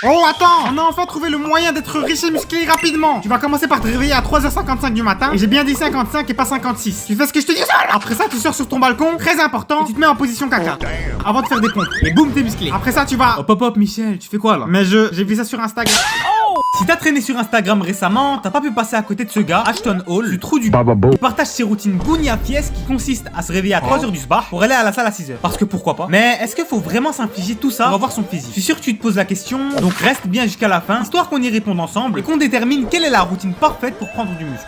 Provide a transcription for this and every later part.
Oh attends, on a enfin trouvé le moyen d'être riche et musclé rapidement. Tu vas commencer par te réveiller à 3h55 du matin. Et j'ai bien dit 55 et pas 56. Tu fais ce que je te dis seul. Après ça tu sors sur ton balcon, très important, et tu te mets en position caca avant de faire des pompes. Et boum t'es musclé. Après ça tu vas... Oh pop hop Michel, tu fais quoi là? Mais j'ai vu ça sur Instagram. Si t'as traîné sur Instagram récemment, t'as pas pu passer à côté de ce gars, Ashton Hall, du trou du Il partage ses routines gougnafiesques qui consistent à se réveiller à 3h du soir pour aller à la salle à 6h. Parce que pourquoi pas. Mais est-ce qu'il faut vraiment s'infliger tout ça pour avoir son physique? Je suis sûr que tu te poses la question, donc reste bien jusqu'à la fin, histoire qu'on y réponde ensemble et qu'on détermine quelle est la routine parfaite pour prendre du muscle.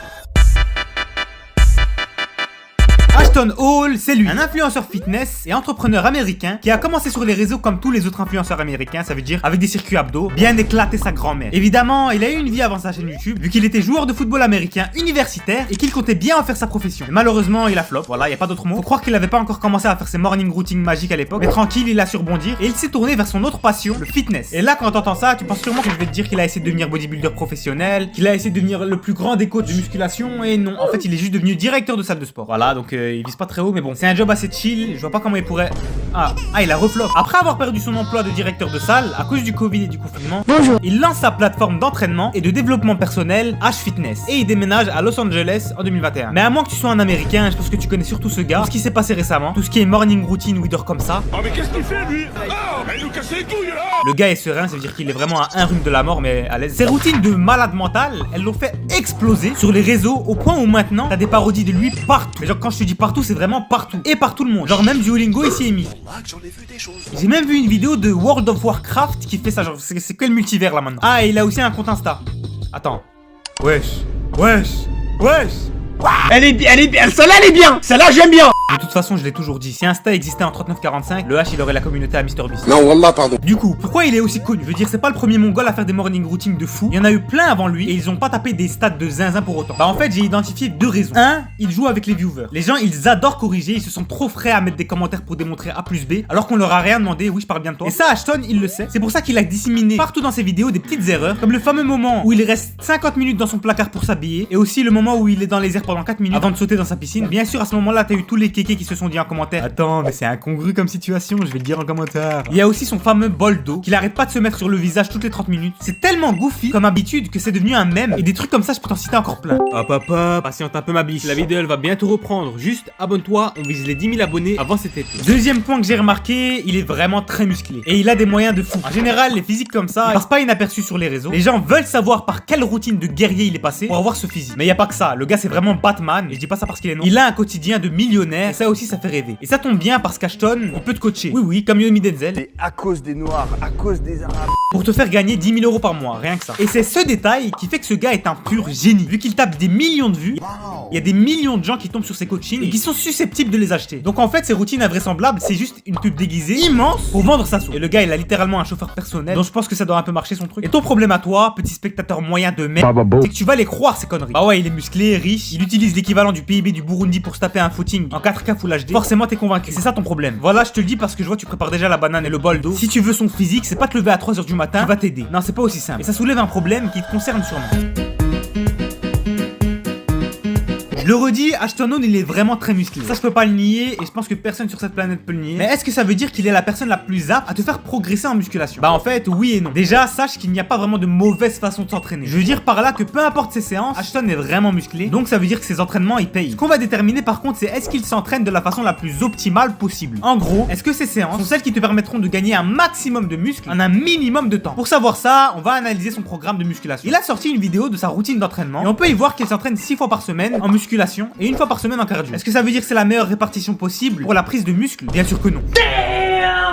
Ashton Hall, c'est lui, un influenceur fitness et entrepreneur américain qui a commencé sur les réseaux comme tous les autres influenceurs américains, ça veut dire avec des circuits abdos, bien éclater sa grand-mère. Évidemment, il a eu une vie avant sa chaîne YouTube, vu qu'il était joueur de football américain universitaire et qu'il comptait bien en faire sa profession. Mais malheureusement, il a flop, voilà, y a pas d'autre mot. Faut croire qu'il avait pas encore commencé à faire ses morning routines magiques à l'époque, mais tranquille, il a su rebondir et il s'est tourné vers son autre passion, le fitness. Et là, quand t'entends ça, tu penses sûrement que je vais te dire qu'il a essayé de devenir bodybuilder professionnel, qu'il a essayé de devenir le plus grand des coachs de musculation, et non, en fait, il est juste devenu directeur de salle de sport. Voilà, donc il vise pas très haut, mais bon, c'est un job assez chill, je vois pas comment il pourrait... Ah, il a reflop. Après avoir perdu son emploi de directeur de salle à cause du Covid et du confinement, il lance sa plateforme d'entraînement et de développement personnel H-Fitness et il déménage à Los Angeles en 2021. Mais à moins que tu sois un américain, je pense que tu connais surtout ce gars, tout ce qui s'est passé récemment, tout ce qui est morning routine où il dort comme ça. Oh mais qu'est-ce qu'il fait lui? Oh, il nous casse les couilles là! Le gars est serein, ça veut dire qu'il est vraiment à un rhume de la mort, mais à l'aise. Ses routines de malade mental, elles l'ont fait exploser sur les réseaux au point où maintenant t'as des parodies de lui partout. Mais genre quand je te dis partout, c'est vraiment partout et par tout le monde. Genre même Duolingo ici est mis. J'ai même vu une vidéo de World of Warcraft qui fait ça, genre c'est que le multivers là maintenant. Ah et il a aussi un compte Insta. Attends. Wesh. Elle est bien, celle-là elle est bien. Celle-là j'aime bien. De toute façon, je l'ai toujours dit, si Insta existait en 3945, le H il aurait la communauté à MrBeast. Non, wallah, pardon. Du coup, pourquoi il est aussi connu? Je veux dire, c'est pas le premier mongol à faire des morning routines de fou. Il y en a eu plein avant lui et ils ont pas tapé des stats de zinzin pour autant. Bah en fait, j'ai identifié deux raisons. Un, il joue avec les viewers. Les gens, ils adorent corriger, ils se sont trop frais à mettre des commentaires pour démontrer A plus B, alors qu'on leur a rien demandé. Oui, je parle bien de toi. Et ça, Ashton, il le sait. C'est pour ça qu'il a disséminé partout dans ses vidéos des petites erreurs, comme le fameux moment où il reste 50 minutes dans son placard pour s'habiller, et aussi le moment où il est dans les airs pendant 4 minutes avant de sauter dans sa piscine. Bien sûr, à ce moment-là, t'as eu tous les kékés qui se sont dit en commentaire. Attends, mais c'est incongru comme situation, je vais le dire en commentaire. Il y a aussi son fameux bol d'eau qu'il arrête pas de se mettre sur le visage toutes les 30 minutes. C'est tellement goofy comme habitude que c'est devenu un mème et des trucs comme ça, je peux t'en citer encore plein. Hop, patiente un peu ma biche. La vidéo elle va bientôt reprendre. Juste abonne-toi, on vise les 10 000 abonnés avant cet été. Deuxième point que j'ai remarqué, il est vraiment très musclé et il a des moyens de fou. En général, les physiques comme ça, ils passent pas inaperçus sur les réseaux. Les gens veulent savoir par quelle routine de guerrier il est passé pour avoir ce physique. Mais y a pas que ça, le gars c'est vraiment Batman et je dis pas ça parce qu'il est non. Il a un quotidien de millionnaire et ça aussi ça fait rêver. Et ça tombe bien parce qu'Ashton, il peut te coacher. Oui, comme Yomi Denzel. C'est à cause des Noirs, à cause des Arabes. Pour te faire gagner 10 000 € par mois, rien que ça. Et c'est ce détail qui fait que ce gars est un pur génie. Vu qu'il tape des millions de vues, il y a des millions de gens qui tombent sur ses coachings et qui sont susceptibles de les acheter. Donc en fait, ces routines invraisemblables, c'est juste une pub déguisée immense pour vendre sa sauce. Et le gars, il a littéralement un chauffeur personnel. Donc je pense que ça doit un peu marcher son truc. Et ton problème à toi, petit spectateur moyen de merde, c'est que tu vas les croire ces conneries. Bah ouais, il est musclé, riche, il utilise l'équivalent du PIB du Burundi pour se taper un footing en 4K Full HD. Forcément, t'es convaincu. C'est ça ton problème. Voilà, je te le dis parce que je vois que tu prépares déjà la banane et le bol d'eau. Si tu veux son physique, c'est pas te lever à 3h du matin qui va t'aider. Non, c'est pas aussi simple. Et ça soulève un problème qui te concerne sûrement. Je le redis, Ashton Hall il est vraiment très musclé. Ça je peux pas le nier et je pense que personne sur cette planète peut le nier. Mais est-ce que ça veut dire qu'il est la personne la plus apte à te faire progresser en musculation? Bah en fait oui et non. Déjà sache qu'il n'y a pas vraiment de mauvaise façon de s'entraîner. Je veux dire par là que peu importe ses séances, Ashton est vraiment musclé. Donc ça veut dire que ses entraînements ils payent. Ce qu'on va déterminer par contre c'est est-ce qu'il s'entraîne de la façon la plus optimale possible. En gros, est-ce que ces séances sont celles qui te permettront de gagner un maximum de muscles en un minimum de temps? Pour savoir ça, on va analyser son programme de musculation. Il a sorti une vidéo de sa routine d'entraînement et on peut y voir qu'il s'entraîne 6 fois par semaine en musculation et une fois par semaine en cardio. Est-ce que ça veut dire que c'est la meilleure répartition possible pour la prise de muscle? Bien sûr que non.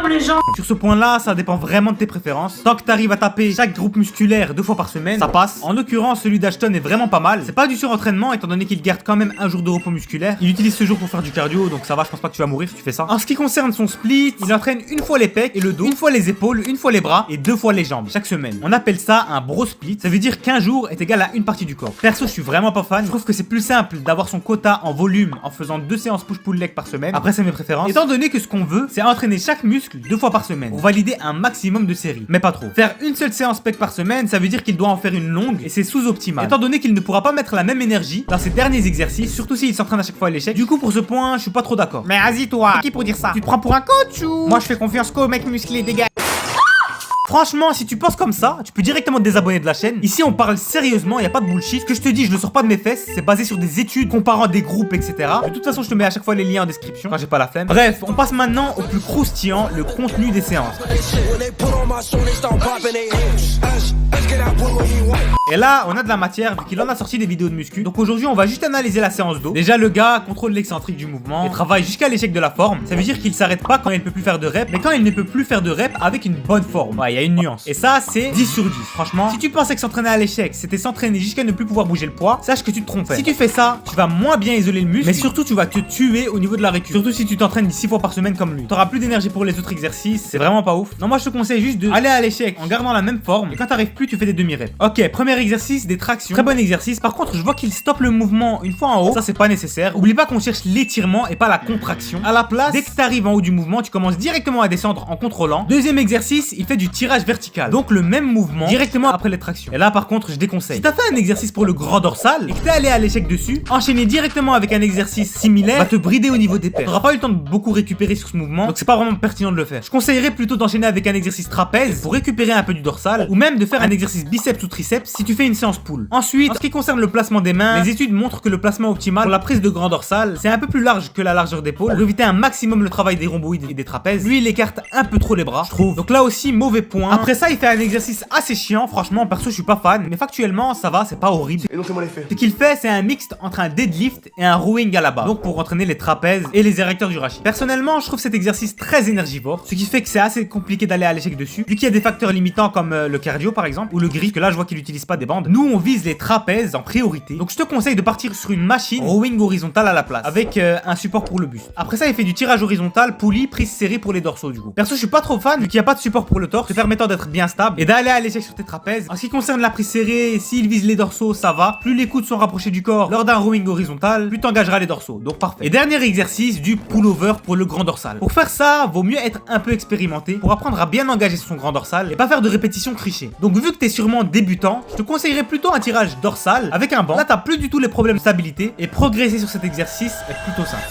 Les gens. Sur ce point là, ça dépend vraiment de tes préférences. Tant que t'arrives à taper chaque groupe musculaire 2 fois par semaine, ça passe. En l'occurrence, celui d'Ashton est vraiment pas mal. C'est pas du surentraînement étant donné qu'il garde quand même un jour de repos musculaire. Il utilise ce jour pour faire du cardio, donc ça va, je pense pas que tu vas mourir si tu fais ça. En ce qui concerne son split, il entraîne une fois les pecs et le dos, une fois les épaules, une fois les bras et 2 fois les jambes chaque semaine. On appelle ça un bro split. Ça veut dire qu'un jour est égal à une partie du corps. Perso, je suis vraiment pas fan. Je trouve que c'est plus simple d'avoir son quota en volume en faisant 2 séances push-pull leg par semaine. Après, c'est mes préférences. Étant donné que ce qu'on veut, c'est entraîner chaque muscle 2 fois par semaine pour valider un maximum de séries, mais pas trop. Faire une seule séance pec par semaine, ça veut dire qu'il doit en faire une longue et c'est sous-optimal. Étant donné qu'il ne pourra pas mettre la même énergie dans ses derniers exercices, surtout s'il s'entraîne à chaque fois à l'échec. Du coup, pour ce point, je suis pas trop d'accord. Mais vas-y toi, qui pour dire ça? Tu te prends pour un coach ou? Moi je fais confiance qu'au mec musclé, dégage. Franchement, si tu penses comme ça, tu peux directement te désabonner de la chaîne. Ici, on parle sérieusement, y a pas de bullshit. Ce que je te dis, je le sors pas de mes fesses. C'est basé sur des études comparant des groupes, etc. De toute façon, je te mets à chaque fois les liens en description quand j'ai pas la flemme. Bref, on passe maintenant au plus croustillant, le contenu des séances. Et là, on a de la matière vu qu'il en a sorti des vidéos de muscu. Donc aujourd'hui, on va juste analyser la séance d'eau. Déjà, le gars contrôle l'excentrique du mouvement et travaille jusqu'à l'échec de la forme. Ça veut dire qu'il s'arrête pas quand il ne peut plus faire de reps, mais quand il ne peut plus faire de reps avec une bonne forme. Ouais, il y a une nuance. Et ça, c'est 10 sur 10. Franchement, si tu pensais que s'entraîner à l'échec, c'était s'entraîner jusqu'à ne plus pouvoir bouger le poids, sache que tu te trompais. Si tu fais ça, tu vas moins bien isoler le muscle, mais surtout, tu vas te tuer au niveau de la récup. Surtout si tu t'entraînes 6 fois par semaine comme lui. T'auras plus d'énergie pour les autres exercices, c'est vraiment pas ouf. Non, moi je te conseille juste de aller à l'échec en gardant la même forme. Et quand t'arrives plus, tu fais des demi-reps. Ok, premier exercice, des tractions. Très bon exercice. Par contre, je vois qu'il stoppe le mouvement une fois en haut. Ça, c'est pas nécessaire. Oublie pas qu'on cherche l'étirement et pas la contraction. À la place, dès que t'arrives en haut du mouvement, tu commences directement à descendre en contrôlant. Deuxième exercice, il fait du tirage vertical. Donc le même mouvement directement après les tractions. Et là, par contre, je déconseille. Si t'as fait un exercice pour le grand dorsal et que t'es allé à l'échec dessus, enchaîner directement avec un exercice similaire va te brider au niveau des pères. T'auras pas eu le temps de beaucoup récupérer sur ce mouvement, donc c'est pas vraiment pertinent de le faire. Je conseillerais plutôt d'enchaîner avec un exercice trapèze pour récupérer un peu du dorsal, ou même de faire un exercice biceps ou triceps si tu fais une séance pull. Ensuite, en ce qui concerne le placement des mains, les études montrent que le placement optimal pour la prise de grand dorsal, c'est un peu plus large que la largeur d'épaule pour éviter un maximum le travail des rhomboïdes et des trapèzes. Lui, il écarte un peu trop les bras, je trouve. Donc là aussi, mauvais point. Après ça, il fait un exercice assez chiant. Franchement, perso, je suis pas fan, mais factuellement, ça va, c'est pas horrible. Et donc, comment les faire? Ce qu'il fait, c'est un mixte entre un deadlift et un rowing à la barre. Donc pour entraîner les trapèzes et les érecteurs du rachis. Personnellement, je trouve cet exercice très énergivore, ce qui fait que c'est assez compliqué d'aller à l'échec dessus, vu qu'il y a des facteurs limitants comme le cardio par exemple, ou le grip, que là je vois qu'il n'utilise pas des bandes. Nous, on vise les trapèzes en priorité. Donc je te conseille de partir sur une machine rowing horizontale à la place, avec un support pour le buste. Après ça, il fait du tirage horizontal, poulie, prise serrée pour les dorsaux du coup. Perso, je suis pas trop fan, vu qu'il n'y a pas de support pour le torse, te permettant d'être bien stable et d'aller à l'échec sur tes trapèzes. En ce qui concerne la prise serrée, s'il vise les dorsaux, ça va. Plus les coudes sont rapprochés du corps lors d'un rowing horizontal, plus t'engageras les dorsaux. Donc parfait. Et dernier exercice, du pullover pour le grand dorsal. Pour faire ça, vaut mieux être un peu expérimenté pour apprendre à bien engager son grand dorsal et pas faire de répétitions trichées. Donc vu que t'es sûrement débutant, je te conseillerais plutôt un tirage dorsal avec un banc. Là, t'as plus du tout les problèmes de stabilité et progresser sur cet exercice est plutôt simple.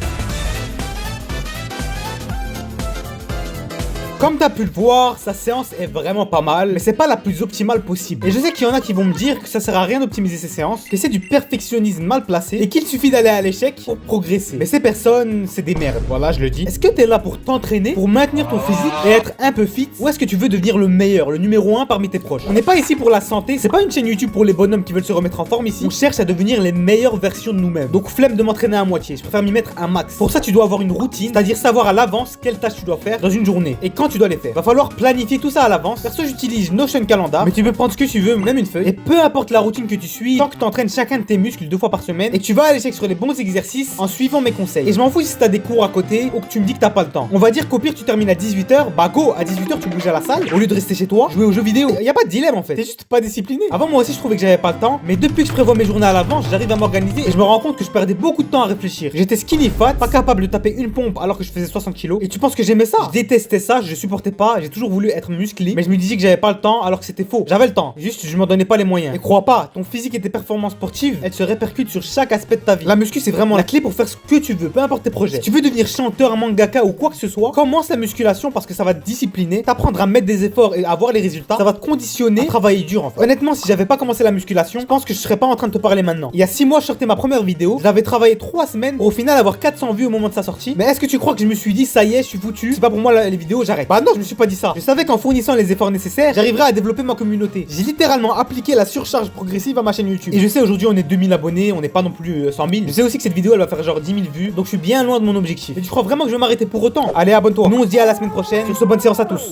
Comme t'as pu le voir, sa séance est vraiment pas mal, mais c'est pas la plus optimale possible. Et je sais qu'il y en a qui vont me dire que ça sert à rien d'optimiser ses séances, que c'est du perfectionnisme mal placé et qu'il suffit d'aller à l'échec pour progresser. Mais ces personnes, c'est des merdes, voilà, je le dis. Est-ce que t'es là pour t'entraîner, pour maintenir ton physique et être un peu fit, ou est-ce que tu veux devenir le meilleur, le numéro 1 parmi tes proches? On n'est pas ici pour la santé, c'est pas une chaîne YouTube pour les bonhommes qui veulent se remettre en forme ici. On cherche à devenir les meilleures versions de nous-mêmes. Donc flemme de m'entraîner à moitié, je préfère m'y mettre un max. Pour ça, tu dois avoir une routine, c'est-à-dire savoir à l'avance quelles tâches tu dois faire dans une journée et quand tu dois les faire. Va falloir planifier tout ça à l'avance. Perso, j'utilise Notion Calendar, mais tu peux prendre ce que tu veux, même une feuille. Et peu importe la routine que tu suis, tant que tu entraînes chacun de tes muscles 2 fois par semaine et que tu vas à l'échec sur les bons exercices en suivant mes conseils. Et je m'en fous si t'as des cours à côté ou que tu me dis que t'as pas le temps. On va dire qu'au pire tu termines à 18h, bah go, à 18h tu bouges à la salle au lieu de rester chez toi, jouer aux jeux vidéo. Y a pas de dilemme en fait, t'es juste pas discipliné. Avant, moi aussi je trouvais que j'avais pas le temps, mais depuis que je prévois mes journées à l'avance, j'arrive à m'organiser et je me rends compte que je perdais beaucoup de temps à réfléchir. J'étais skinny fat, pas capable de taper une pompe alors que je faisais 60 kilos. Et tu penses que j'aimais ça? Je détestais ça, je supportais pas, j'ai toujours voulu être musclé, mais je me disais que j'avais pas le temps alors que c'était faux. J'avais le temps, juste je m'en donnais pas les moyens. Et crois pas, ton physique et tes performances sportives, elles se répercutent sur chaque aspect de ta vie. La muscu c'est vraiment la clé pour faire ce que tu veux, peu importe tes projets. Si tu veux devenir chanteur, mangaka ou quoi que ce soit, commence la musculation parce que ça va te discipliner, t'apprendre à mettre des efforts et à voir les résultats. Ça va te conditionner à travailler dur en fait. Honnêtement, si j'avais pas commencé la musculation, je pense que je serais pas en train de te parler maintenant. Il y a 6 mois, je sortais ma première vidéo, je l'avais travaillé 3 semaines pour au final avoir 400 vues au moment de sa sortie. Mais est-ce que tu crois que je me suis dit ça y est, je suis foutu, c'est pas pour moi les vidéos, j'arrête? Bah non, je me suis pas dit ça. Je savais qu'en fournissant les efforts nécessaires, j'arriverai à développer ma communauté. J'ai littéralement appliqué la surcharge progressive à ma chaîne YouTube. Et je sais, aujourd'hui on est 2000 abonnés, on n'est pas non plus 100 000. Je sais aussi que cette vidéo elle va faire genre 10 000 vues, donc je suis bien loin de mon objectif. Et tu crois vraiment que je vais m'arrêter pour autant? Allez, abonne-toi. Nous on se dit à la semaine prochaine. Sur ce, bonne séance à tous.